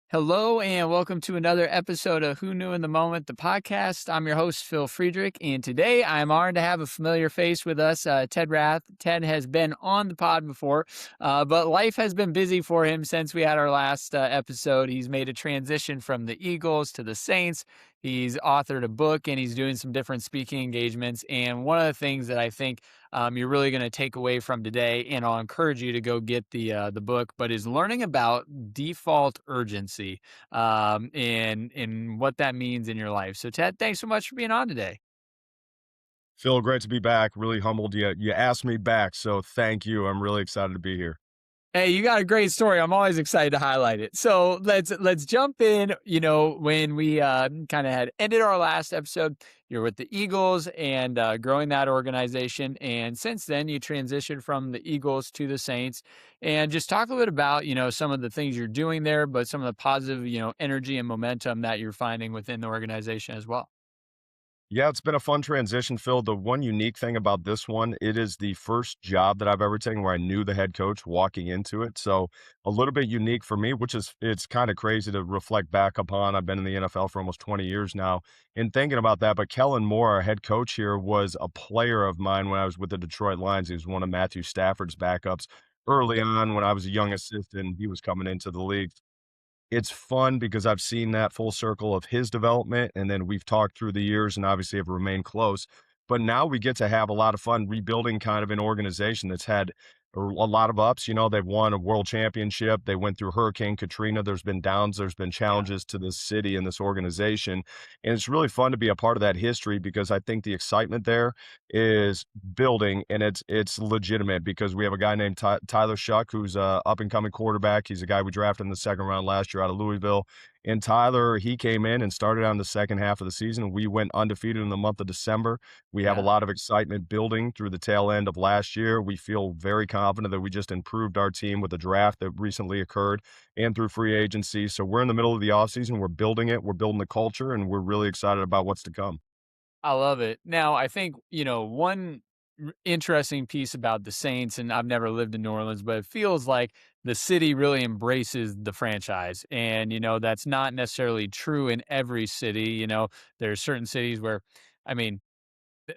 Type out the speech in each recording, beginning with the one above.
Hello and welcome to another episode of Who Knew in the Moment, the podcast. I'm your host, Phil Friedrich, and today I'm honored to have a familiar face with us, Ted Rath. Ted has been on the pod before, but life has been busy for him since we had our last episode. He's made a transition from the Eagles to the Saints. He's authored a book and he's doing some different speaking engagements. And one of the things that I think you're really going to take away from today, and I'll encourage you to go get the book, but is learning about default urgency and what that means in your life. So, Ted, thanks so much for being on today. Phil, great to be back. Really humbled you asked me back, so thank you. I'm really excited to be here. Hey, you got a great story. I'm always excited to highlight it. So let's jump in. When we kind of had ended our last episode, you're with the Eagles and growing that organization, and since then you transitioned from the Eagles to the Saints. And just talk a little bit about some of the things you're doing there, but some of the positive energy and momentum that you're finding within the organization as well. Yeah, it's been a fun transition, Phil. The one unique thing about this one, it is the first job that I've ever taken where I knew the head coach walking into it. So a little bit unique for me, which is it's kind of crazy to reflect back upon. I've been in the NFL for almost 20 years now and thinking about that. But Kellen Moore, our head coach here, was a player of mine when I was with the Detroit Lions. He was one of Matthew Stafford's backups early on when I was a young assistant. He was coming into the league. It's fun because I've seen that full circle of his development, and then we've talked through the years and obviously have remained close. But now we get to have a lot of fun rebuilding kind of an organization that's had a lot of ups. They've won a world championship. They went through Hurricane Katrina. There's been downs, there's been Yeah, challenges to this city and this organization. And it's really fun to be a part of that history because I think the excitement there is building and it's legitimate because we have a guy named Tyler Shuck who's a up and coming quarterback. He's a guy we drafted in the second round last year out of Louisville. And Tyler, he came in and started on the second half of the season. We went undefeated in the month of December. We have a yeah. lot of excitement building through the tail end of last year. We feel very confident that we just improved our team with the draft that recently occurred and through free agency. So we're in the middle of the offseason. We're building it. We're building the culture, and we're really excited about what's to come. I love it. Now, I think, one interesting piece about the Saints, and I've never lived in New Orleans, but it feels like the city really embraces the franchise. And, that's not necessarily true in every city. There's certain cities where, I mean,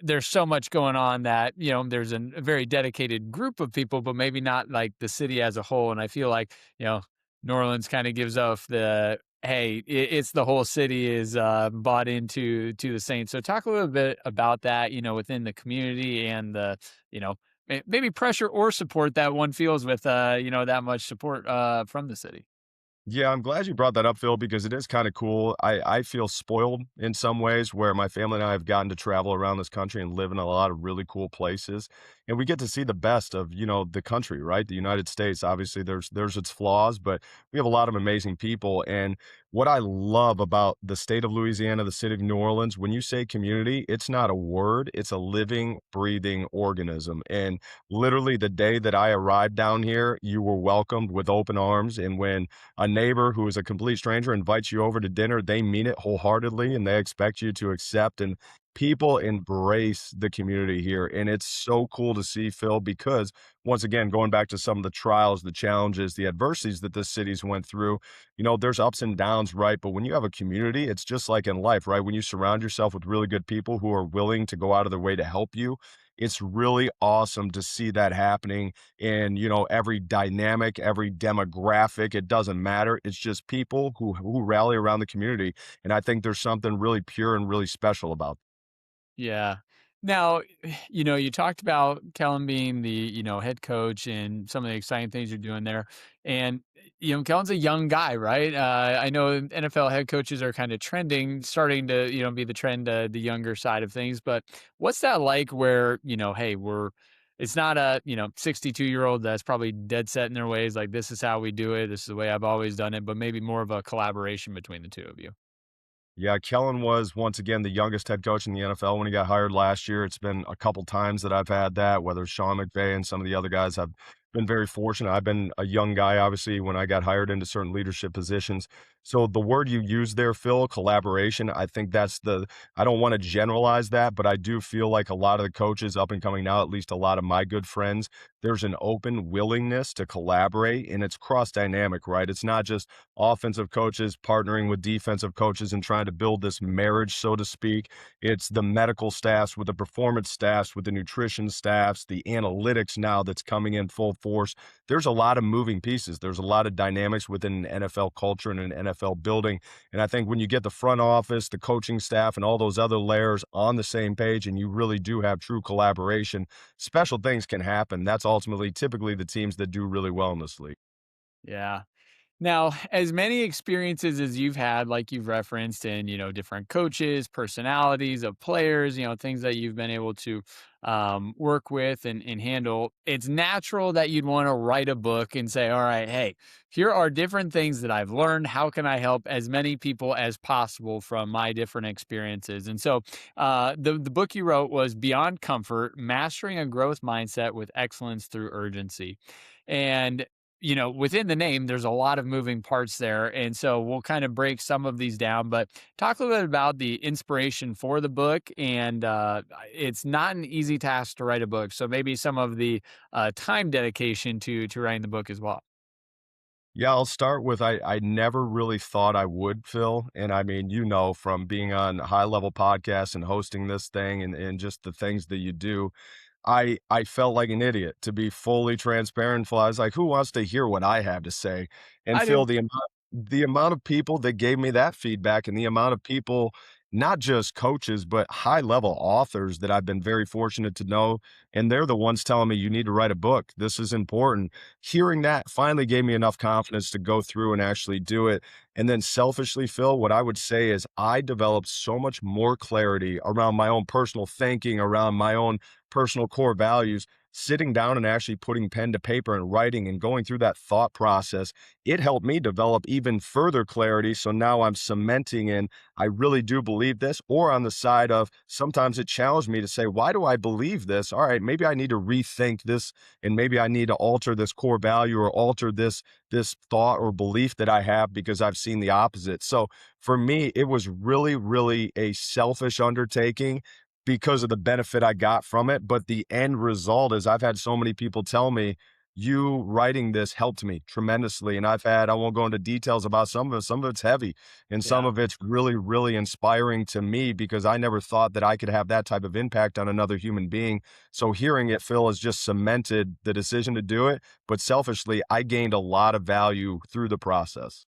there's so much going on that there's a very dedicated group of people, but maybe not like the city as a whole. And I feel like New Orleans kind of gives off the hey, it's the whole city is bought into to the Saints. So talk a little bit about that, within the community and the you know maybe pressure or support that one feels with that much support from the city. Yeah, I'm glad you brought that up, Phil, because it is kind of cool. I feel spoiled in some ways where my family and I have gotten to travel around this country and live in a lot of really cool places. And we get to see the best of, the country, right? The United States. Obviously, there's its flaws, but we have a lot of amazing people. And what I love about the state of Louisiana, the city of New Orleans, when you say community, it's not a word, it's a living, breathing organism. And literally the day that I arrived down here, you were welcomed with open arms. And when a neighbor who is a complete stranger invites you over to dinner, they mean it wholeheartedly and they expect you to accept. And people embrace the community here. And it's so cool to see, Phil, because once again, going back to some of the trials, the challenges, the adversities that this city's went through, there's ups and downs, right? But when you have a community, it's just like in life, right? When you surround yourself with really good people who are willing to go out of their way to help you, it's really awesome to see that happening in every dynamic, every demographic. It doesn't matter. It's just people who rally around the community, and I think there's something really pure and really special about. Yeah. Now, you talked about Kellen being the, head coach and some of the exciting things you're doing there. And, Kellen's a young guy, right? I know NFL head coaches are kind of trending, starting to, be the trend, the younger side of things. But what's that like where, hey, it's not a, 62-year-old that's probably dead set in their ways. Like, this is how we do it. This is the way I've always done it, but maybe more of a collaboration between the two of you. Yeah, Kellen was once again the youngest head coach in the NFL when he got hired last year. It's been a couple times that I've had that, whether Sean McVay and some of the other guys have been very fortunate. I've been a young guy, obviously, when I got hired into certain leadership positions. So the word you use there, Phil, collaboration, I think that's the I don't wanna generalize that, but I do feel like a lot of the coaches up and coming now, at least a lot of my good friends, there's an open willingness to collaborate, and it's cross dynamic, right? It's not just offensive coaches partnering with defensive coaches and trying to build this marriage, so to speak. It's the medical staffs with the performance staffs, with the nutrition staffs, the analytics now that's coming in full force. There's a lot of moving pieces. There's a lot of dynamics within an NFL culture and an NFL building. And I think when you get the front office, the coaching staff, and all those other layers on the same page, and you really do have true collaboration, special things can happen. That's ultimately typically the teams that do really well in this league. Yeah. Now, as many experiences as you've had, like you've referenced, in different coaches, personalities of players, things that you've been able to work with and handle, it's natural that you'd want to write a book and say, "All right, hey, here are different things that I've learned. How can I help as many people as possible from my different experiences?" And so, the book you wrote was "Beyond Comfort: Mastering a Growth Mindset with Excellence Through Urgency," and within the name, there's a lot of moving parts there. And so we'll kind of break some of these down, but talk a little bit about the inspiration for the book. And it's not an easy task to write a book. So maybe some of the time dedication to writing the book as well. Yeah, I'll start with I never really thought I would, Phil. And I mean, from being on high level podcasts and hosting this thing and just the things that you do, I felt like an idiot, to be fully transparent. Phil, I was like, who wants to hear what I have to say? And I Phil, do. the amount of people that gave me that feedback and the amount of people, not just coaches, but high level authors that I've been very fortunate to know, and they're the ones telling me you need to write a book. This is important. Hearing that finally gave me enough confidence to go through and actually do it. And then selfishly, Phil, what I would say is I developed so much more clarity around my own personal thinking, around my own personal core values, sitting down and actually putting pen to paper and writing and going through that thought process. It helped me develop even further clarity. So now I'm cementing in, I really do believe this, or on the side of sometimes it challenged me to say, why do I believe this? All right, maybe I need to rethink this, and maybe I need to alter this core value or alter this thought or belief that I have because I've seen the opposite. So for me, it was really, really a selfish undertaking because of the benefit I got from it. But the end result is I've had so many people tell me, you writing this helped me tremendously. And I won't go into details about some of it. Some of it's heavy and some Yeah. of it's really, really inspiring to me because I never thought that I could have that type of impact on another human being. So hearing it, Phil, has just cemented the decision to do it. But selfishly, I gained a lot of value through the process.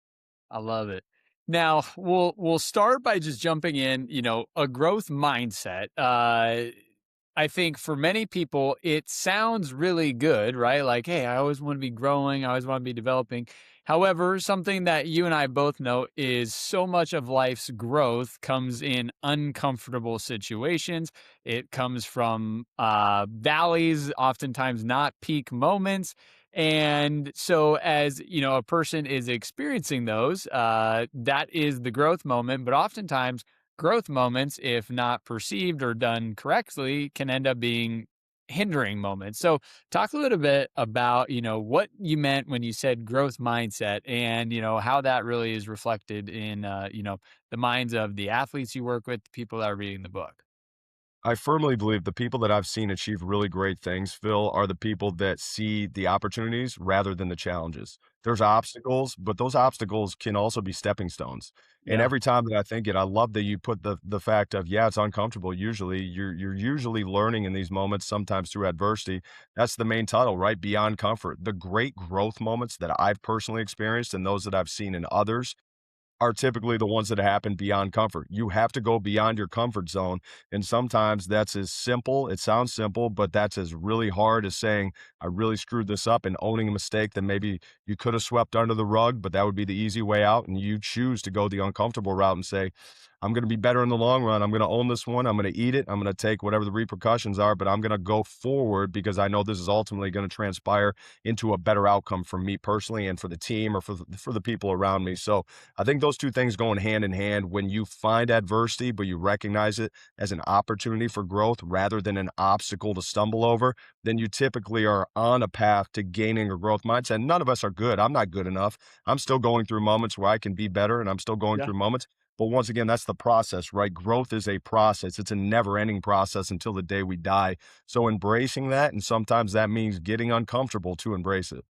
I love it. Now, we'll start by just jumping in, a growth mindset. I think for many people it sounds really good, right? Like, hey, I always want to be growing, I always want to be developing. However, something that you and I both know is so much of life's growth comes in uncomfortable situations. It comes from valleys, oftentimes not peak moments. And so, as a person is experiencing those, that is the growth moment. But oftentimes, growth moments, if not perceived or done correctly, can end up being hindering moments. So, talk a little bit about what you meant when you said growth mindset, and how that really is reflected in the minds of the athletes you work with, the people that are reading the book. I firmly believe the people that I've seen achieve really great things, Phil, are the people that see the opportunities rather than the challenges. There's obstacles, but those obstacles can also be stepping stones. And Yeah. every time that I think it, I love that you put the fact of, yeah, it's uncomfortable. Usually, you're usually learning in these moments, sometimes through adversity. That's the main title, right? Beyond comfort. The great growth moments that I've personally experienced and those that I've seen in others are typically the ones that happen beyond comfort. You have to go beyond your comfort zone. And sometimes that's as simple, it sounds simple, but that's as really hard as saying, I really screwed this up and owning a mistake that maybe you could have swept under the rug, but that would be the easy way out. And you choose to go the uncomfortable route and say, I'm going to be better in the long run. I'm going to own this one. I'm going to eat it. I'm going to take whatever the repercussions are, but I'm going to go forward because I know this is ultimately going to transpire into a better outcome for me personally and for the team or for the people around me. So I think those two things going hand in hand. When you find adversity, but you recognize it as an opportunity for growth rather than an obstacle to stumble over, then you typically are on a path to gaining a growth mindset. None of us are good. I'm not good enough. I'm still going through moments where I can be better and I'm still going Yeah. through moments. But once again, that's the process, right? Growth is a process. It's a never ending process until the day we die. So embracing that, and sometimes that means getting uncomfortable to embrace it.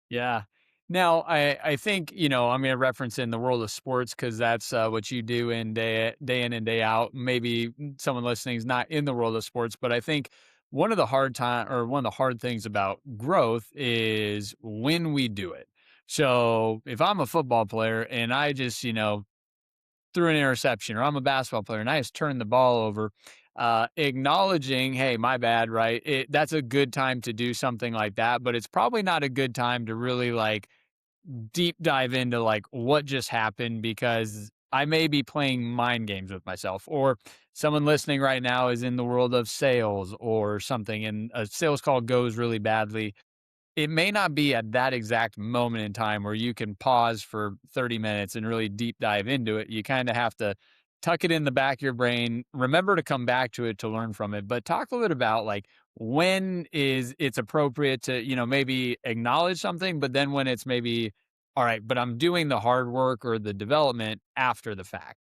Yeah. Now, I think, I'm going to reference in the world of sports because that's what you do day in and day out. Maybe someone listening is not in the world of sports, but I think one of the hard things about growth is when we do it. So if I'm a football player and I just, threw an interception, or I'm a basketball player and I just turned the ball over, acknowledging, hey, my bad, right? That's a good time to do something like that, but it's probably not a good time to really like deep dive into like what just happened because I may be playing mind games with myself, or someone listening right now is in the world of sales or something, and a sales call goes really badly. It may not be at that exact moment in time where you can pause for 30 minutes and really deep dive into it. You kind of have to tuck it in the back of your brain, remember to come back to it to learn from it. But talk a little bit about like when is it's appropriate to, maybe acknowledge something, but then when it's maybe, all right, but I'm doing the hard work or the development after the fact.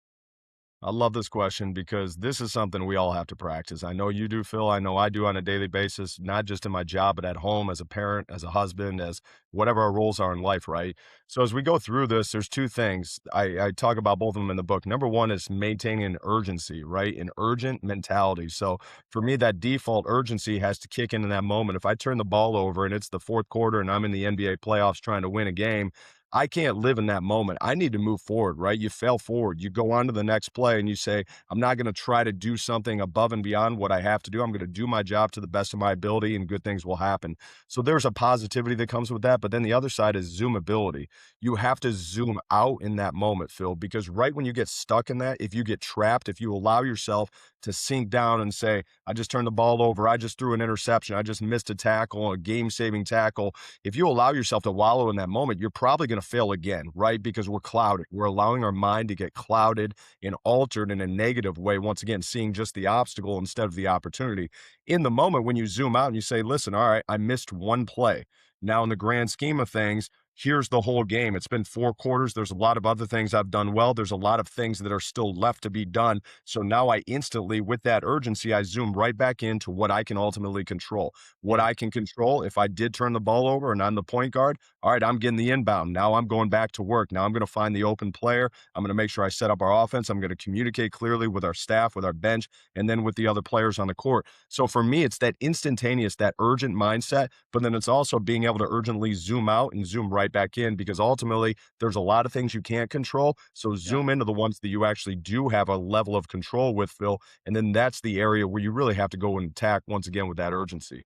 I love this question because this is something we all have to practice. I know you do, Phil. I know I do on a daily basis, not just in my job, but at home as a parent, as a husband, as whatever our roles are in life, right? So as we go through this, there's two things. I talk about both of them in the book. Number one is maintaining an urgency, right? An urgent mentality. So for me, that default urgency has to kick in that moment. If I turn the ball over and it's the fourth quarter and I'm in the NBA playoffs trying to win a game, I can't live in that moment. I need to move forward, right? You fail forward. You go on to the next play and you say, I'm not going to try to do something above and beyond what I have to do. I'm going to do my job to the best of my ability and good things will happen. So there's a positivity that comes with that. But then the other side is zoomability. You have to zoom out in that moment, Phil, because right when you get stuck in that, if you get trapped, if you allow yourself to sink down and say, I just turned the ball over, I just threw an interception, I just missed a tackle, a game saving tackle, if you allow yourself to wallow in that moment, you're probably going to fail again, right? Because we're clouded. We're allowing our mind to get clouded and altered in a negative way. Once again, seeing just the obstacle instead of the opportunity. In the moment, when you zoom out and you say, listen, all right, I missed one play. Now, in the grand scheme of things, here's the whole game. It's been four quarters. There's a lot of other things I've done well. There's a lot of things that are still left to be done. So now I instantly, with that urgency, I zoom right back into what I can ultimately control. What Yeah. I can control, if I did turn the ball over and I'm the point guard, all right, I'm getting the inbound. Now I'm going back to work. Now I'm going to find the open player. I'm going to make sure I set up our offense. I'm going to communicate clearly with our staff, with our bench, and then with the other players on the court. So for me, it's that instantaneous, that urgent mindset, but then it's also being able to urgently zoom out and zoom right back in because ultimately there's a lot of things you can't control. So Yeah. zoom into the ones that you actually do have a level of control with, Phil. And then that's the area where you really have to go and attack once again with that urgency.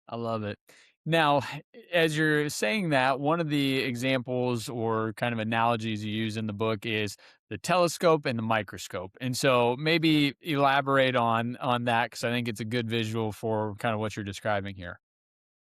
I love it. Now, as you're saying that, one of the examples or kind of analogies you use in the book is the telescope and the microscope. And so maybe elaborate on that because I think it's a good visual for kind of what you're describing here.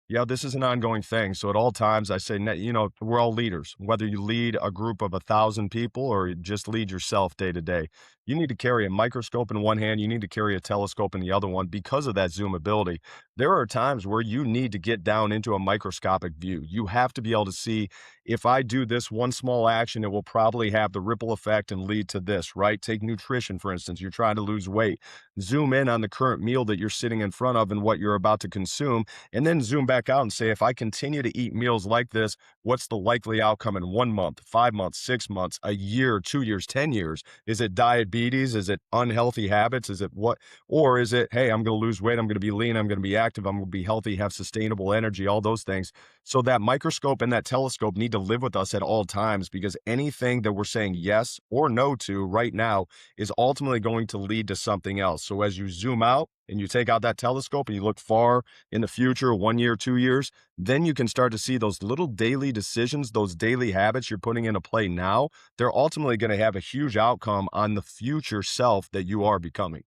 Yeah, this is an ongoing thing. So at all times, I say, we're all leaders. Whether you lead a group of 1,000 people or you just lead yourself day to day, you need to carry a microscope in one hand. You need to carry a telescope in the other one because of that zoomability. There are times where you need to get down into a microscopic view. You have to be able to see if I do this one small action, it will probably have the ripple effect and lead to this, right? Take nutrition, for instance. You're trying to lose weight. Zoom in on the current meal that you're sitting in front of and what you're about to consume and then zoom back out and say, if I continue to eat meals like this, what's the likely outcome in 1 month, 5 months, 6 months, a year, 2 years, 10 years? Is it diabetes? Is it unhealthy habits? Is it what? Or is it, hey, I'm going to lose weight. I'm going to be lean. I'm going to be active. I'm going to be healthy, have sustainable energy, all those things. So that microscope and that telescope need to live with us at all times because anything that we're saying yes or no to right now is ultimately going to lead to something else. So as you zoom out and you take out that telescope and you look far in the future, 1 year, 2 years, then you can start to see those little daily decisions, those daily habits you're putting into play now. They're ultimately going to have a huge outcome on the future self that you are becoming.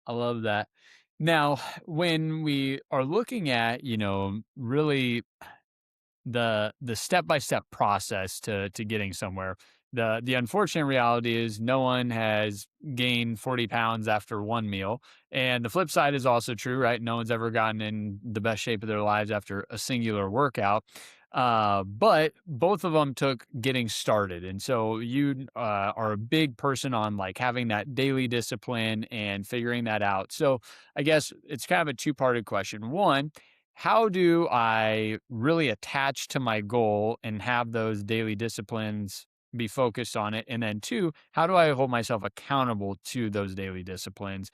I love that. Now, when we are looking at, really the step-by-step process to getting somewhere. The unfortunate reality is no one has gained 40 pounds after one meal. And the flip side is also true, right? No one's ever gotten in the best shape of their lives after a singular workout. But both of them took getting started. And so you are a big person on like having that daily discipline and figuring that out. So I guess it's kind of a two-parted question. One, how do I really attach to my goal and have those daily disciplines be focused on it? And then two, how do I hold myself accountable to those daily disciplines?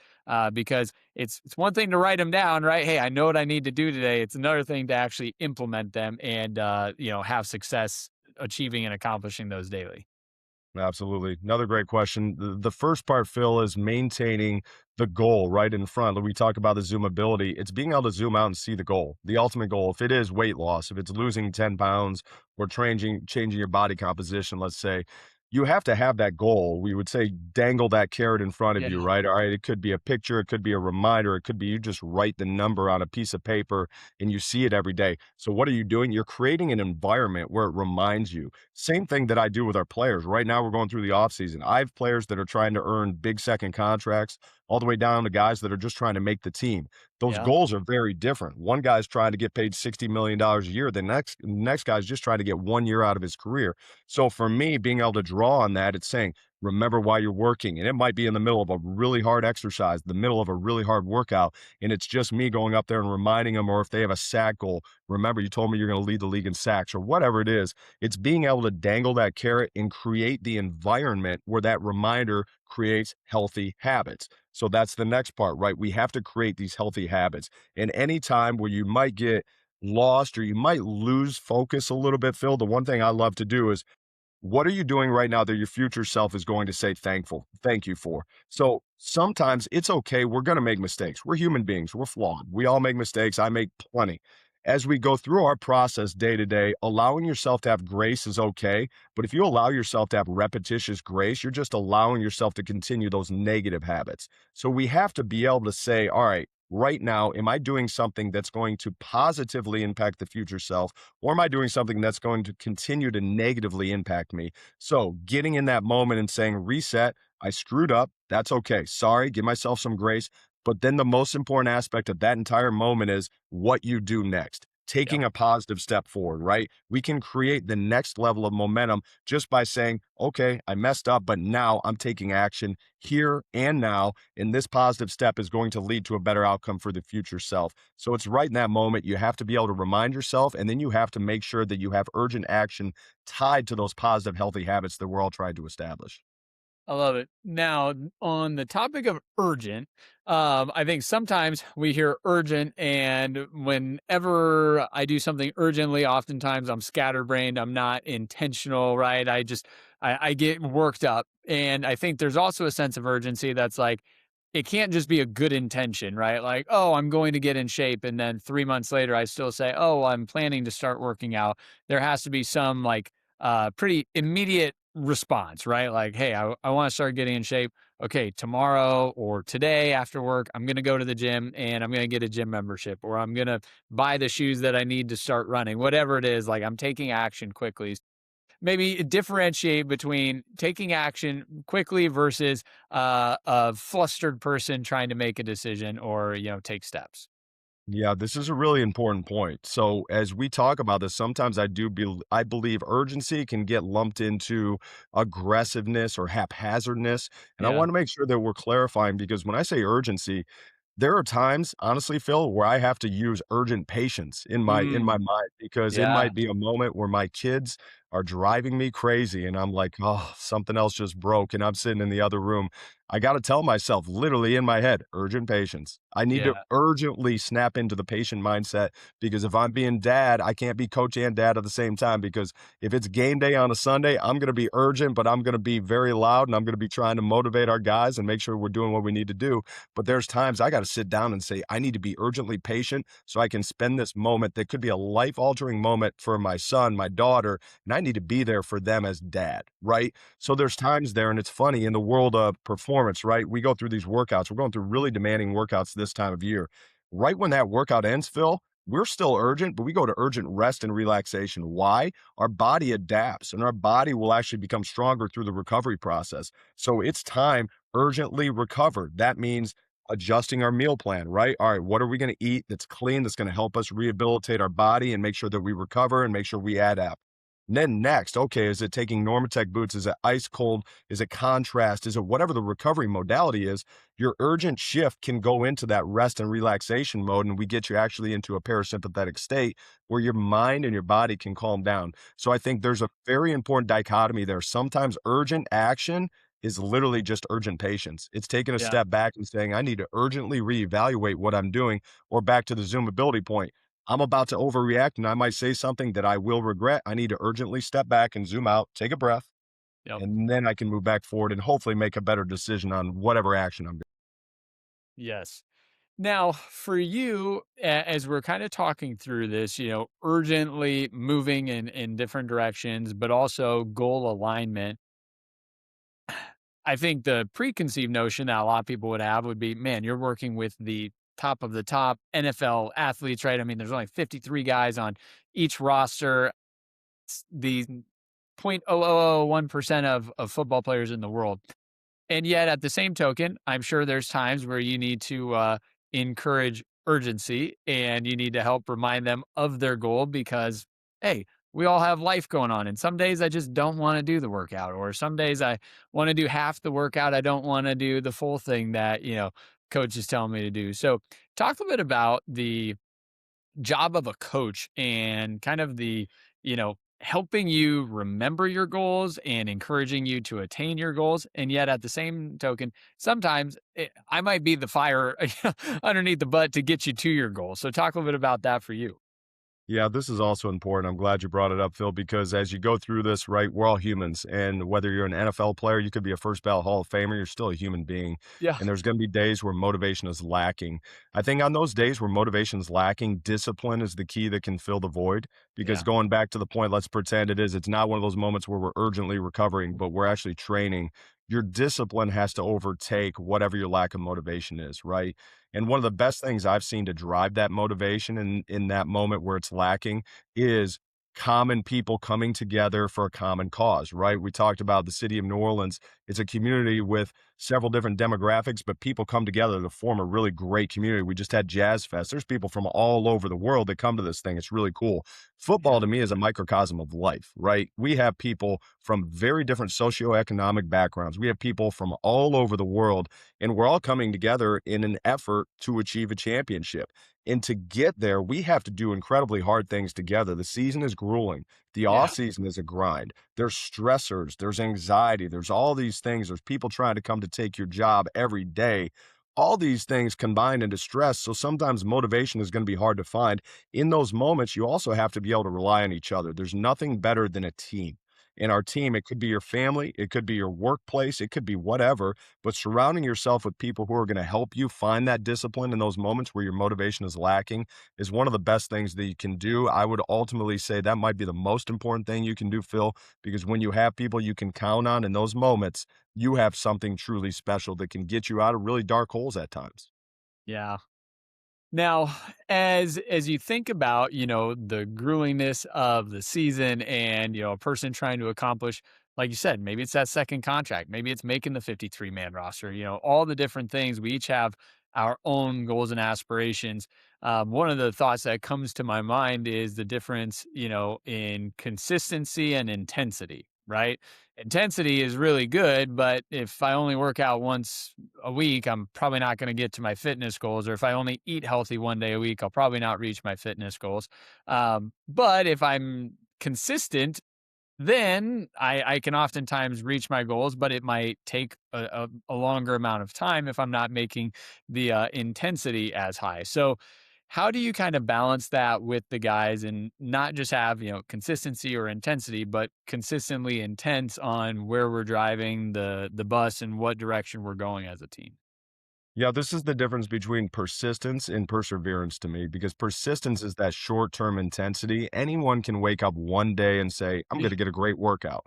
Because it's one thing to write them down, right? Hey, I know what I need to do today. It's another thing to actually implement them and have success achieving and accomplishing those daily. Absolutely. Another great question. The first part, Phil, is maintaining the goal right in front. When we talk about the zoomability, it's being able to zoom out and see the goal, the ultimate goal. If it is weight loss, if it's losing 10 pounds or changing your body composition, let's say, you have to have that goal. We would say dangle that carrot in front of you, Yeah. right? All right. It could be a picture, it could be a reminder, it could be you just write the number on a piece of paper and you see it every day. So, what are you doing? You're creating an environment where it reminds you. Same thing that I do with our players. Right now, we're going through the offseason. I have players that are trying to earn big second contracts, all the way down to guys that are just trying to make the team. Those Yeah. goals are very different. One guy's trying to get paid $60 million a year. The next guy's just trying to get 1 year out of his career. So for me, being able to draw on that, it's saying, remember why you're working. And it might be in the middle of a really hard exercise, the middle of a really hard workout. And it's just me going up there and reminding them, or if they have a sack goal, remember you told me you're going to lead the league in sacks or whatever it is. It's being able to dangle that carrot and create the environment where that reminder creates healthy habits. So that's the next part, right? We have to create these healthy habits. And any time where you might get lost or you might lose focus a little bit, Phil, the one thing I love to do is what are you doing right now that your future self is going to say thank you for? So sometimes it's okay. We're going to make mistakes. We're human beings. We're flawed. We all make mistakes. I make plenty. As we go through our process day to day, allowing yourself to have grace is okay. But if you allow yourself to have repetitious grace, you're just allowing yourself to continue those negative habits. So we have to be able to say, all right, right now, am I doing something that's going to positively impact the future self? Or am I doing something that's going to continue to negatively impact me? So getting in that moment and saying, reset, I screwed up. That's okay. Sorry, give myself some grace. But then the most important aspect of that entire moment is what you do next. Yep. Taking a positive step forward, right? We can create the next level of momentum just by saying, okay, I messed up, but now I'm taking action here and now. And this positive step is going to lead to a better outcome for the future self. So it's right in that moment. You have to be able to remind yourself, and then you have to make sure that you have urgent action tied to those positive, healthy habits that we're all trying to establish. I love it. Now, on the topic of urgent, I think sometimes we hear urgent, and whenever I do something urgently, oftentimes I'm scatterbrained. I'm not intentional, right? I get worked up, and I think there's also a sense of urgency that's like it can't just be a good intention, right? Like, oh, I'm going to get in shape, and then 3 months later, I still say, oh, I'm planning to start working out. There has to be some like pretty immediate response, right? Like, hey, I want to start getting in shape. Okay, tomorrow or today after work, I'm going to go to the gym and I'm going to get a gym membership or I'm going to buy the shoes that I need to start running, whatever it is. Like, I'm taking action quickly. Maybe differentiate between taking action quickly versus a flustered person trying to make a decision or, take steps. Yeah, this is a really important point. So as we talk about this, sometimes I believe urgency can get lumped into aggressiveness or haphazardness. And I Yeah. want to make sure that we're clarifying because when I say urgency, there are times, honestly, Phil, where I have to use urgent patience in my Mm, mind because it yeah. might be a moment where my kids are driving me crazy, and I'm like, "Oh, something else just broke," and I'm sitting in the other room. I gotta tell myself literally in my head, "Urgent patience." I need to Yeah. urgently snap into the patient mindset because if I'm being dad, I can't be coach and dad at the same time because if it's game day on a Sunday, I'm gonna be urgent, but I'm gonna be very loud, and I'm gonna be trying to motivate our guys and make sure we're doing what we need to do. But there's times I gotta sit down and say, "I need to be urgently patient so I can spend this moment that could be a life-altering moment for my son, my daughter, and I need to be there for them as dad," right? So there's times there, and it's funny in the world of performance, right? We go through these workouts. We're going through really demanding workouts this time of year. Right when that workout ends, Phil, we're still urgent, but we go to urgent rest and relaxation. Why? Our body adapts and our body will actually become stronger through the recovery process. So it's time urgently recover. That means adjusting our meal plan, right? All right, what are we going to eat that's clean, that's going to help us rehabilitate our body and make sure that we recover and make sure we adapt. And then next, okay, is it taking Normatec boots? Is it ice cold? Is it contrast? Is it whatever the recovery modality is? Your urgent shift can go into that rest and relaxation mode, and we get you actually into a parasympathetic state where your mind and your body can calm down. So I think there's a very important dichotomy there. Sometimes urgent action is literally just urgent patience. It's taking a Yeah. step back and saying, I need to urgently reevaluate what I'm doing, or back to the Zoom ability point. I'm about to overreact and I might say something that I will regret. I need to urgently step back and zoom out, take a breath, Yep. and then I can move back forward and hopefully make a better decision on whatever action I'm doing. Yes. Now, for you, as we're kind of talking through this, urgently moving in different directions, but also goal alignment, I think the preconceived notion that a lot of people would have would be, man, you're working with the top of the top NFL athletes, right? I mean, there's only 53 guys on each roster. It's the 0.0001% of football players in the world. And yet, at the same token, I'm sure there's times where you need to encourage urgency and you need to help remind them of their goal because, hey, we all have life going on. And some days I just don't want to do the workout, or some days I want to do half the workout. I don't want to do the full thing that, coach is telling me to do. So, talk a bit about the job of a coach and kind of helping you remember your goals and encouraging you to attain your goals. And yet at the same token, sometimes I might be the fire underneath the butt to get you to your goal. So talk a little bit about that for you. Yeah, this is also important. I'm glad you brought it up, Phil, because as you go through this, right, we're all humans. And whether you're an NFL player, you could be a first ballot Hall of Famer, you're still a human being. Yeah. And there's going to be days where motivation is lacking. I think on those days where motivation is lacking, discipline is the key that can fill the void. Because Yeah. going back to the point, let's pretend it's not one of those moments where we're urgently recovering, but we're actually training. Your discipline has to overtake whatever your lack of motivation is, right? And one of the best things I've seen to drive that motivation in that moment where it's lacking is common people coming together for a common cause, right? We talked about the city of New Orleans. It's a community with several different demographics, but people come together to form a really great community. We just had Jazz Fest. There's people from all over the world that come to this thing. It's really cool. Football Yeah. to me is a microcosm of life, right? We have people from very different socioeconomic backgrounds. We have people from all over the world and we're all coming together in an effort to achieve a championship. And to get there, we have to do incredibly hard things together. The season is grueling. The off Yeah. season is a grind. There's stressors, there's anxiety, there's all these things. There's people trying to come to take your job every day. All these things combine into stress. So sometimes motivation is going to be hard to find. In those moments, you also have to be able to rely on each other. There's nothing better than a team. In our team, it could be your family, it could be your workplace, it could be whatever, but surrounding yourself with people who are going to help you find that discipline in those moments where your motivation is lacking is one of the best things that you can do. I would ultimately say that might be the most important thing you can do, Phil, because when you have people you can count on in those moments, you have something truly special that can get you out of really dark holes at times. Yeah. Now, as you think about, the gruelingness of the season and, a person trying to accomplish, like you said, maybe it's that second contract, maybe it's making the 53-man roster, all the different things. We each have our own goals and aspirations. One of the thoughts that comes to my mind is the difference, in consistency and intensity, right? Intensity is really good, but if I only work out once a week, I'm probably not going to get to my fitness goals. Or if I only eat healthy one day a week, I'll probably not reach my fitness goals. But if I'm consistent, then I can oftentimes reach my goals, but it might take a longer amount of time if I'm not making the intensity as high. So, how do you kind of balance that with the guys and not just have, consistency or intensity, but consistently intense on where we're driving the bus and what direction we're going as a team? Yeah, this is the difference between persistence and perseverance to me, because persistence is that short-term intensity. Anyone can wake up one day and say, "I'm gonna get a great workout."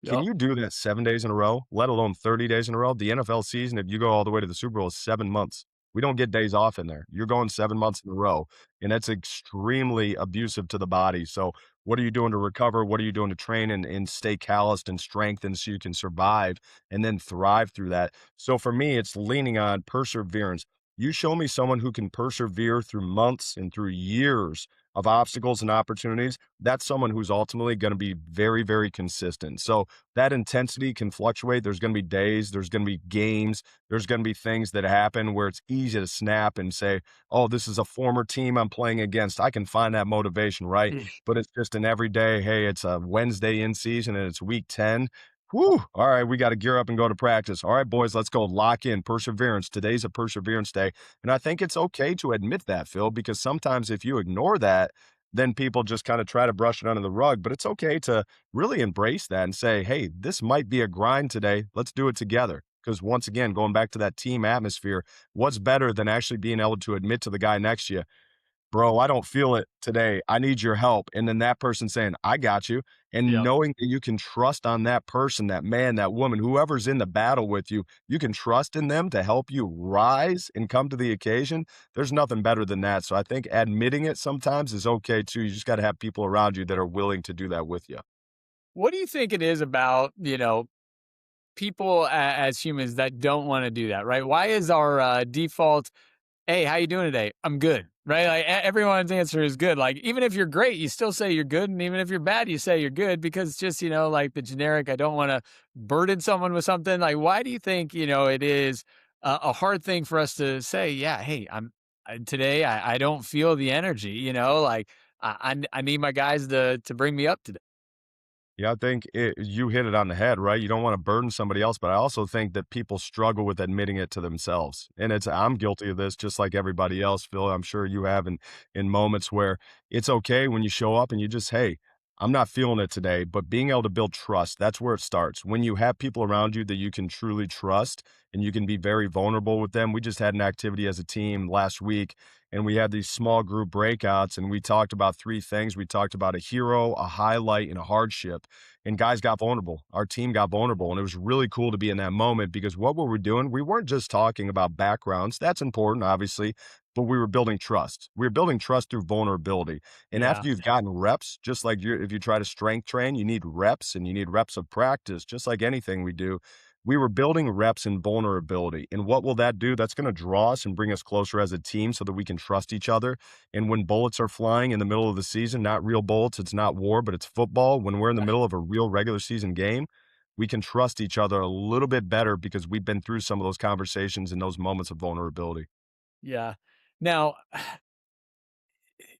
Can Yep. you do that 7 days in a row, let alone 30 days in a row? The NFL season, if you go all the way to the Super Bowl, is 7 months. We don't get days off in there. You're going 7 months in a row, and that's extremely abusive to the body. So, what are you doing to recover? What are you doing to train and stay calloused and strengthened so you can survive and then thrive through that? So, for me, it's leaning on perseverance. You show me someone who can persevere through months and through years of obstacles and opportunities, that's someone who's ultimately gonna be very, very consistent. So, that intensity can fluctuate. There's going to be days, there's going to be games, there's going to be things that happen where it's easy to snap and say, "Oh, this is a former team I'm playing against." I can find that motivation, right? But it's just an everyday, hey, it's a Wednesday in season and it's week 10. Whew. All right, we got to gear up and go to practice. All right, boys, let's go. Lock in perseverance. Today's a perseverance day. And I think it's okay to admit that, Phil, because sometimes if you ignore that, then people just kind of try to brush it under the rug. But it's okay to really embrace that and say, hey, this might be a grind today. Let's do it together. Because once again, going back to that team atmosphere, what's better than actually being able to admit to the guy next to you, bro, I don't feel it today. I need your help. And then that person saying, I got you. And Yep. knowing that you can trust on that person, that man, that woman, whoever's in the battle with you, you can trust in them to help you rise and come to the occasion. There's nothing better than that. So I think admitting it sometimes is okay too. You just got to have people around you that are willing to do that with you. What do you think it is about, people as humans that don't want to do that, right? Why is our default, "Hey, how you doing today? I'm good." Right? Like everyone's answer is good. Like even if you're great, you still say you're good, and even if you're bad, you say you're good because it's just like the generic. I don't want to burden someone with something. Like why do you think it is a hard thing for us to say? Yeah, hey, today. I don't feel the energy. Like I need my guys to bring me up today. Yeah, I think you hit it on the head, right? You don't want to burden somebody else, but I also think that people struggle with admitting it to themselves. And I'm guilty of this just like everybody else, Phil. I'm sure you have in moments where it's okay when you show up and you just, hey, I'm not feeling it today, but being able to build trust, that's where it starts. When you have people around you that you can truly trust and you can be very vulnerable with them. We just had an activity as a team last week and we had these small group breakouts and we talked about three things. We talked about a hero, a highlight, and a hardship, and guys got vulnerable. Our team got vulnerable, and it was really cool to be in that moment because what were we doing? We weren't just talking about backgrounds. That's important, obviously, but we were building trust. We were building trust through vulnerability. And Yeah, after you've gotten reps, just like if you try to strength train, you need reps and you need reps of practice, just like anything we do. We were building reps in vulnerability. And what will that do? That's going to draw us and bring us closer as a team so that we can trust each other. And when bullets are flying in the middle of the season, not real bullets, it's not war, but it's football. When we're in the yeah, middle of a real regular season game, we can trust each other a little bit better because we've been through some of those conversations and those moments of vulnerability. yeah. Now,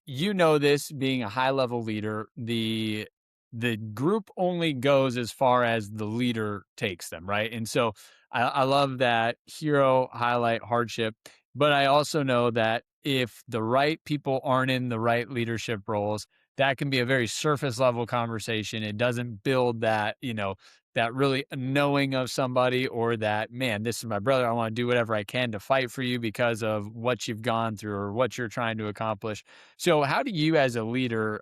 this being a high level leader, the group only goes as far as the leader takes them, right? And so I love that hero, highlight, hardship, but I also know that if the right people aren't in the right leadership roles, that can be a very surface level conversation. It doesn't build that really knowing of somebody, or that, man, this is my brother. I want to do whatever I can to fight for you because of what you've gone through or what you're trying to accomplish. So, how do you, as a leader,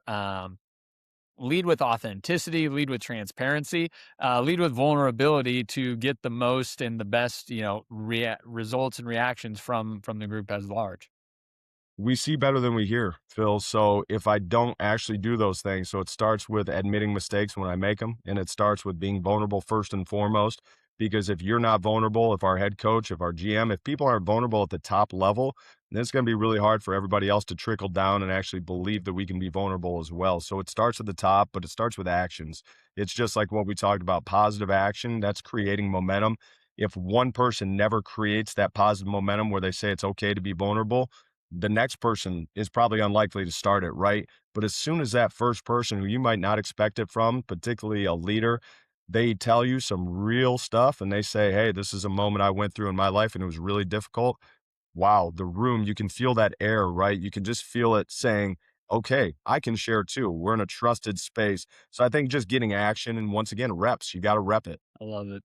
lead with authenticity, lead with transparency, lead with vulnerability to get the most and the best, results and reactions from the group as large? We see better than we hear, Phil. So if I don't actually do those things, so it starts with admitting mistakes when I make them, and it starts with being vulnerable first and foremost. Because if you're not vulnerable, if our head coach, if our GM, if people aren't vulnerable at the top level, then it's going to be really hard for everybody else to trickle down and actually believe that we can be vulnerable as well. So it starts at the top, but it starts with actions. It's just like what we talked about, positive action, that's creating momentum. If one person never creates that positive momentum where they say it's okay to be vulnerable, the next person is probably unlikely to start it, right? But as soon as that first person who you might not expect it from, particularly a leader, they tell you some real stuff and they say, "Hey, this is a moment I went through in my life and it was really difficult." Wow, the room, you can feel that air, right? You can just feel it saying, "Okay, I can share too. We're in a trusted space." So I think just getting action and once again, reps, you got to rep it. I love it.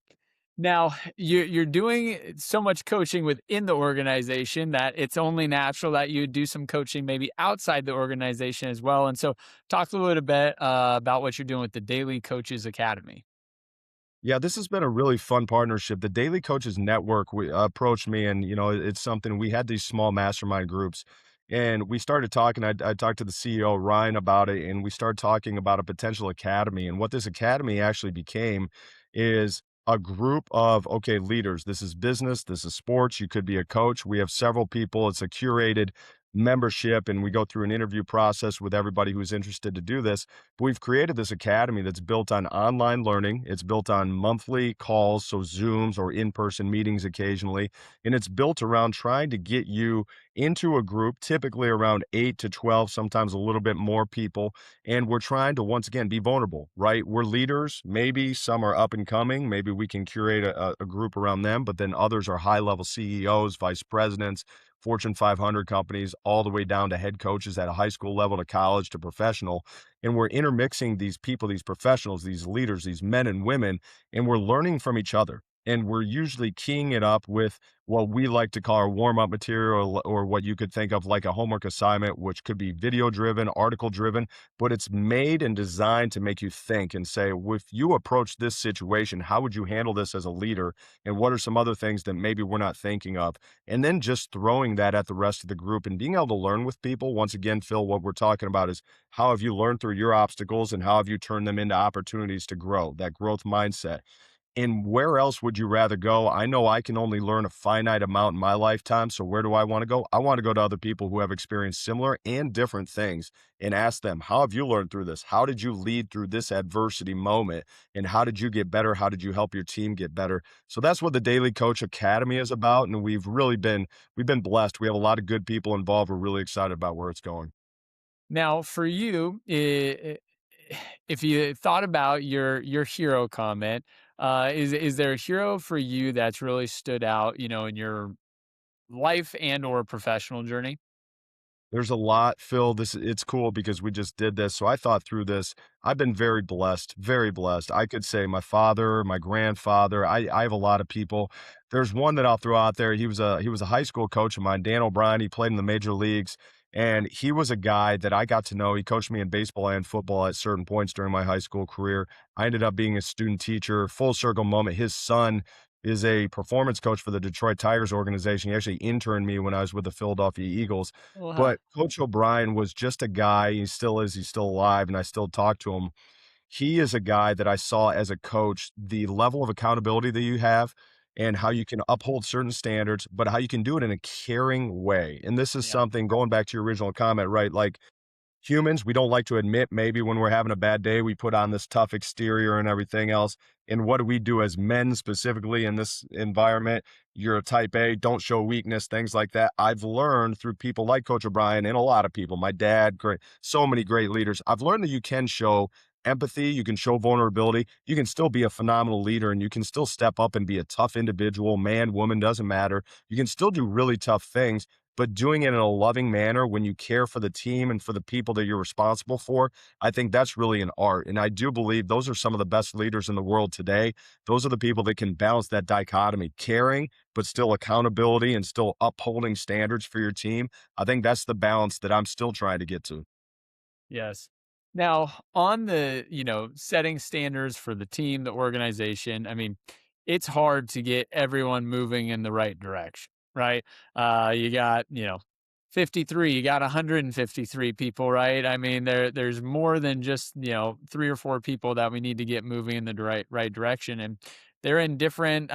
Now, you're doing so much coaching within the organization that it's only natural that you do some coaching maybe outside the organization as well. And so, talk a little bit about what you're doing with the Daily Coaches Academy. Yeah, this has been a really fun partnership. The Daily Coaches Network approached me, and it's something we had these small mastermind groups, and we started talking. I talked to the CEO Ryan about it, and we started talking about a potential academy. And what this academy actually became is a group of leaders. This is business, this is sports. You could be a coach. We have several people. It's a curated membership, and we go through an interview process with everybody who's interested to do this. But we've created this academy that's built on online learning. It's built on monthly calls, so Zooms or in person meetings occasionally. And it's built around trying to get you into a group, typically around 8 to 12, sometimes a little bit more people. And we're trying to, once again, be vulnerable, right? We're leaders. Maybe some are up and coming. Maybe we can curate a group around them, but then others are high level CEOs, vice presidents, Fortune 500 companies, all the way down to head coaches at a high school level to college to professional. And we're intermixing these people, these professionals, these leaders, these men and women, and we're learning from each other. And we're usually keying it up with what we like to call our warm up material, or what you could think of like a homework assignment, which could be video driven, article driven, but it's made and designed to make you think and say, if you approach this situation, how would you handle this as a leader? And what are some other things that maybe we're not thinking of? And then just throwing that at the rest of the group and being able to learn with people. Once again, Phil, what we're talking about is how have you learned through your obstacles and how have you turned them into opportunities to grow, that growth mindset. And where else would you rather go? I know I can only learn a finite amount in my lifetime. So where do I want to go? I want to go to other people who have experienced similar and different things and ask them, how have you learned through this? How did you lead through this adversity moment? And how did you get better? How did you help your team get better? So that's what the Daily Coach Academy is about. And we've been blessed. We have a lot of good people involved. We're really excited about where it's going. Now, for you, if you thought about your hero comment, is there a hero for you that's really stood out, in your life and or professional journey? There's a lot, Phil. It's cool because we just did this. So I thought through this. I've been very blessed, very blessed. I could say my father, my grandfather. I have a lot of people. There's one that I'll throw out there. He was a high school coach of mine, Dan O'Brien. He played in the major leagues. And he was a guy that I got to know. He coached me in baseball and football at certain points during my high school career. I ended up being a student teacher, full circle moment. His son is a performance coach for the Detroit Tigers organization. He actually interned me when I was with the Philadelphia Eagles. Wow. But Coach O'Brien was just a guy, he still is, he's still alive, and I still talk to him. He is a guy that I saw as a coach, the level of accountability that you have and how you can uphold certain standards, but how you can do it in a caring way. And this is Yeah. something going back to your original comment, right? Like humans, we don't like to admit maybe when we're having a bad day, we put on this tough exterior and everything else. And what do we do as men specifically in this environment? You're a type A, don't show weakness, things like that. I've learned through people like Coach O'Brien and a lot of people, my dad, great, so many great leaders. I've learned that you can show empathy, you can show vulnerability, you can still be a phenomenal leader, and you can still step up and be a tough individual, man, woman, doesn't matter. You can still do really tough things, but doing it in a loving manner when you care for the team and for the people that you're responsible for, I think that's really an art. And I do believe those are some of the best leaders in the world today. Those are the people that can balance that dichotomy, caring, but still accountability and still upholding standards for your team. I think that's the balance that I'm still trying to get to. Yes. Now, on the, setting standards for the team, the organization, I mean, it's hard to get everyone moving in the right direction, right? You got, 53, you got 153 people, right? I mean, there's more than just, three or four people that we need to get moving in the right direction. And they're in different,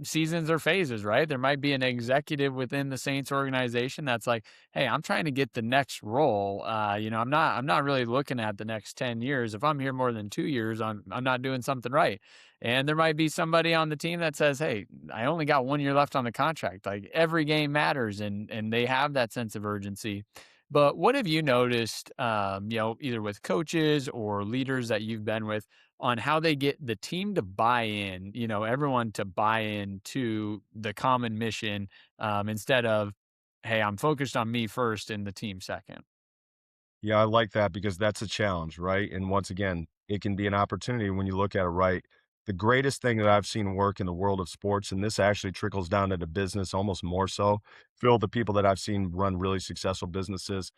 seasons or phases, right? There might be an executive within the Saints organization that's like, hey, I'm trying to get the next role. I'm not really looking at the next 10 years. If I'm here more than 2 years, I'm not doing something right. And there might be somebody on the team that says, "Hey, I only got 1 year left on the contract." Like every game matters, and they have that sense of urgency. But what have you noticed, either with coaches or leaders that you've been with, on how they get the team to buy in, everyone to buy in to the common mission, instead of, hey, I'm focused on me first and the team second. Yeah, I like that because that's a challenge, right? And once again, it can be an opportunity when you look at it right. The greatest thing that I've seen work in the world of sports, and this actually trickles down into business almost more so, Phil, the people that I've seen run really successful businesses,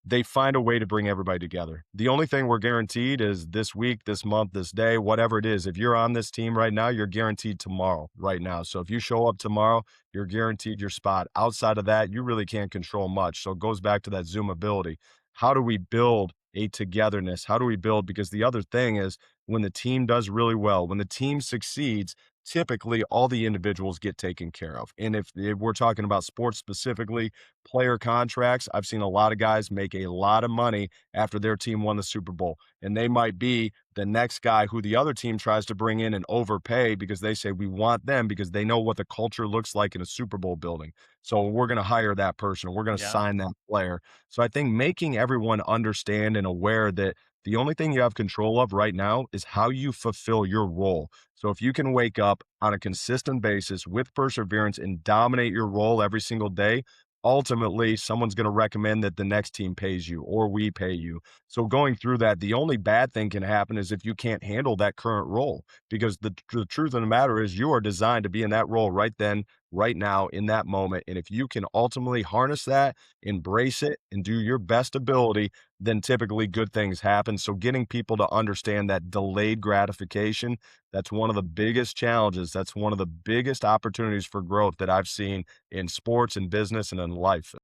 they find a way to bring everybody together. The only thing we're guaranteed is this week, this month, this day, whatever it is. If you're on this team right now, you're guaranteed tomorrow right now. So if you show up tomorrow, you're guaranteed your spot. Outside of that, you really can't control much. So it goes back to that Zoom ability. How do we build a togetherness? How do we build? Because the other thing is when the team does really well, when the team succeeds, typically all the individuals get taken care of. And if we're talking about sports specifically, player contracts, I've seen a lot of guys make a lot of money after their team won the Super Bowl. And they might be the next guy who the other team tries to bring in and overpay because they say we want them because they know what the culture looks like in a Super Bowl building. So we're going to hire that person or we're going to Yeah. sign that player. So I think making everyone understand and aware that the only thing you have control of right now is how you fulfill your role. So if you can wake up on a consistent basis with perseverance and dominate your role every single day, ultimately someone's going to recommend that the next team pays you or we pay you. So going through that, the only bad thing can happen is if you can't handle that current role, because the truth of the matter is you are designed to be in that role right then, right now, in that moment. And if you can ultimately harness that, embrace it, and do your best ability, then typically good things happen. So getting people to understand that delayed gratification, that's one of the biggest challenges. That's one of the biggest opportunities for growth that I've seen in sports and business and in life.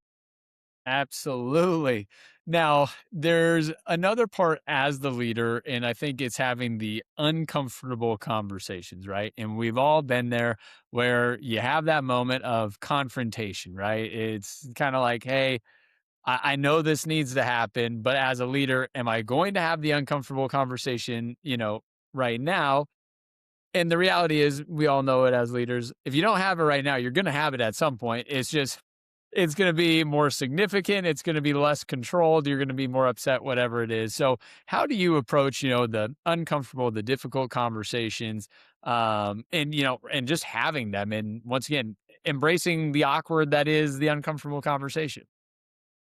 Absolutely. Now, there's another part as the leader, and I think it's having the uncomfortable conversations, right? And we've all been there where you have that moment of confrontation, right? It's kind of like, hey, I know this needs to happen, but as a leader, am I going to have the uncomfortable conversation, right now? And the reality is, we all know it as leaders. If you don't have it right now, you're going to have it at some point. It's gonna be more significant, it's gonna be less controlled, you're gonna be more upset, whatever it is. So, how do you approach, the uncomfortable, the difficult conversations, and just having them, and once again, embracing the awkward that is the uncomfortable conversation?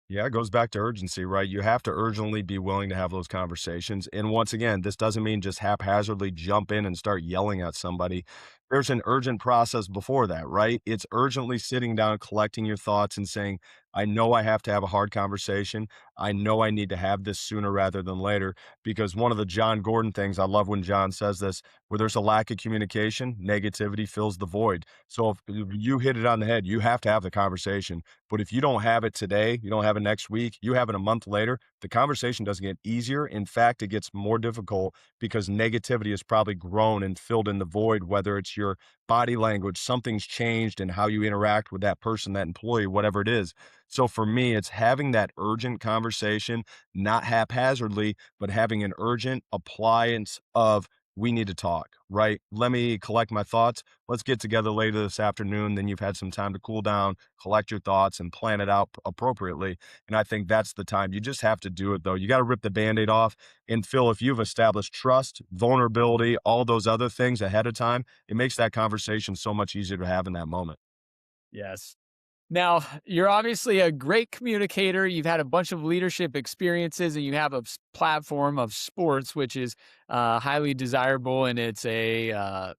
Yeah, it goes back to urgency, right? You have to urgently be willing to have those conversations. And once again, this doesn't mean just haphazardly jump in and start yelling at somebody. There's an urgent process before that, right? It's urgently sitting down, collecting your thoughts, and saying, I know I have to have a hard conversation. I know I need to have this sooner rather than later. Because one of the John Gordon things, I love when John says this, where there's a lack of communication, negativity fills the void. So if you hit it on the head, you have to have the conversation. But if you don't have it today, you don't have it next week, you have it a month later, the conversation doesn't get easier. In fact, it gets more difficult because negativity has probably grown and filled in the void, whether it's your body language, something's changed in how you interact with that person, that employee, whatever it is. So for me, it's having that urgent conversation, not haphazardly, but having an urgent appliance of, we need to talk, right? Let me collect my thoughts. Let's get together later this afternoon. Then you've had some time to cool down, collect your thoughts, and plan it out appropriately. And I think that's the time. You just have to do it, though. You got to rip the band aid off. And Phil, if you've established trust, vulnerability, all those other things ahead of time, it makes that conversation so much easier to have in that moment. Yes. Now, you're obviously a great communicator. You've had a bunch of leadership experiences, and you have a platform of sports, which is highly desirable, and it's a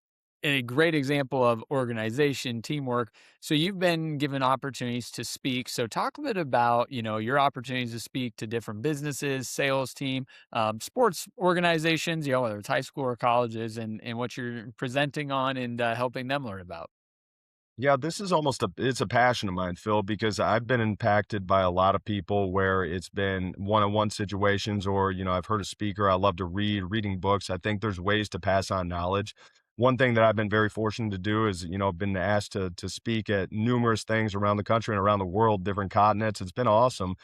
great example of organization, teamwork. So you've been given opportunities to speak. So talk a bit about your opportunities to speak to different businesses, sales team, sports organizations. Whether it's high school or colleges, and what you're presenting on and helping them learn about. Yeah, this is almost it's a passion of mine, Phil, because I've been impacted by a lot of people where it's been one-on-one situations or, I've heard a speaker. I love to reading books. I think there's ways to pass on knowledge. One thing that I've been very fortunate to do is, been asked to speak at numerous things around the country and around the world, different continents. It's been awesome.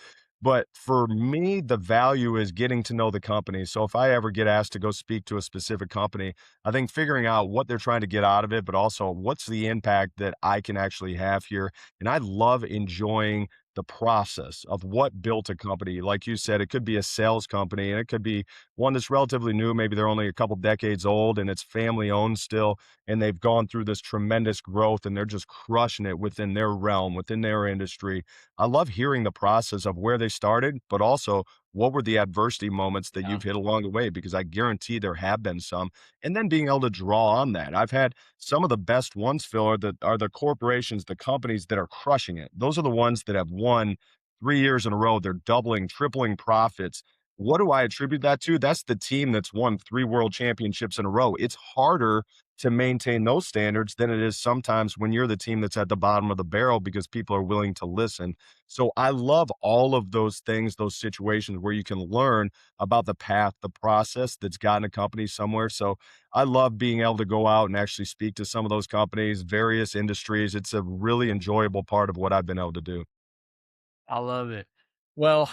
But for me, the value is getting to know the company. So if I ever get asked to go speak to a specific company, I think figuring out what they're trying to get out of it, but also what's the impact that I can actually have here. And I love enjoying the process of what built a company. Like you said, it could be a sales company and it could be one that's relatively new. Maybe they're only a couple decades old and it's family owned still. And they've gone through this tremendous growth and they're just crushing it within their realm, within their industry. I love hearing the process of where they started, but also what were the adversity moments that Yeah. you've hit along the way? Because I guarantee there have been some. And then being able to draw on that. I've had some of the best ones, Phil, are the corporations, the companies that are crushing it. Those are the ones that have won 3 years in a row. They're doubling, tripling profits. What do I attribute that to? That's the team that's won three world championships in a row. It's harder to maintain those standards than it is sometimes when you're the team that's at the bottom of the barrel because people are willing to listen. So I love all of those things, those situations where you can learn about the path, the process that's gotten a company somewhere. So I love being able to go out and actually speak to some of those companies, various industries. It's a really enjoyable part of what I've been able to do. I love it. Well,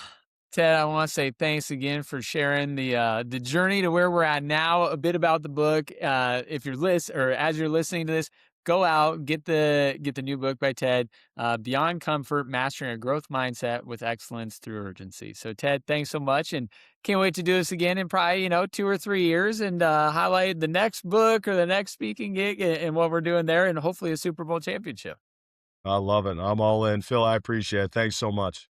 Ted, I want to say thanks again for sharing the journey to where we're at now. A bit about the book. If you're or as you're listening to this, go out get the new book by Ted, Beyond Comfort: Mastering a Growth Mindset with Excellence Through Urgency. So, Ted, thanks so much, and can't wait to do this again in probably 2 or 3 years and highlight the next book or the next speaking gig and what we're doing there, and hopefully a Super Bowl championship. I love it. I'm all in. Phil, I appreciate it. Thanks so much.